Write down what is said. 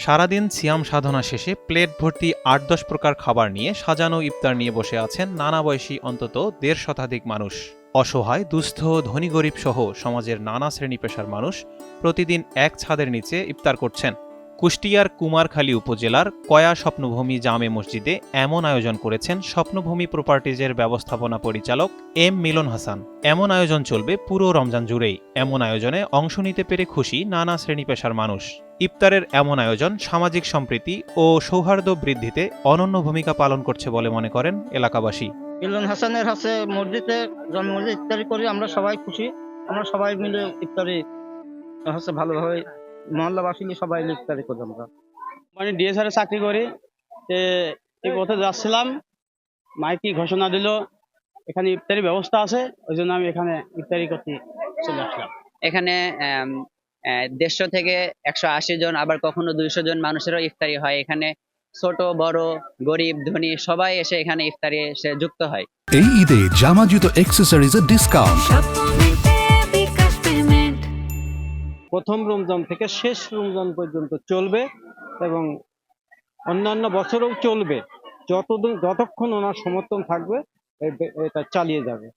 সারাদিন সিয়াম সাধনা শেষে প্লেট ভর্তি ৮-১০ প্রকার খাবার নিয়ে সাজানো ইফতার নিয়ে বসে আছেন নানা বয়সী অন্তত ১৫০ শতাধিক মানুষ। অসহায়, দুস্থ, ধনী গরিব সহ সমাজের নানা শ্রেণী পেশার মানুষ প্রতিদিন এক ছাদের নিচে ইফতার করছেন। কুষ্টিয়ার কুমারখালী উপজেলার কয়া স্বপ্নভূমি জামে মসজিদে এমন আয়োজন করেছেন স্বপ্নভূমি প্রপার্টিজের ব্যবস্থাপনা পরিচালক এম মিলন হাসান। এমন আয়োজন চলবে পুরো রমজান জুড়েই। এমন আয়োজনে অংশ নিতে পেরে খুশি নানা শ্রেণী পেশার মানুষ। ইফতারের এমন আয়োজন সামাজিক সম্প্রীতি ও সৌহার্দ্য বৃদ্ধিতে অনন্য ভূমিকা পালন করছে বলে মনে করেন এলাকাবাসী। মিলন হাসানের হাতে মসজিদে মসজিদ ইফতারি করি, আমরা সবাই খুশি। আমরা সবাই মিলে ইফতারি হচ্ছে ভালোভাবে মহল্লাবাসী সবাই ইফতারি করি। আমরা মানে ডিএসআর এ চাকরি করি, এই পথে যাচ্ছিলাম, মাইকি ঘোষণা দিল এখানে ইফতারি ব্যবস্থা আছে, ওই জন্য আমি এখানে ইফতারি করতে চলে আসলাম। এখানে ১৫০ থেকে ১৮০ জন, আবার কখনো ২০০ জন মানুষেরও ইফতারি হয়। এখানে ছোট বড়, গরিব ধনী সবাই এসে এখানে ইফতারি এসে যুক্ত হয়। এই ঈদে জামা জুতো অ্যাক্সেসরিজের ডিসকাউন্ট। প্রথম রমজান থেকে শেষ রমজান পর্যন্ত চলবে এবং অন্যান্য বছরও চলবে। যতক্ষণ ওনার সমর্থন থাকবে এটা চালিয়ে যাবে।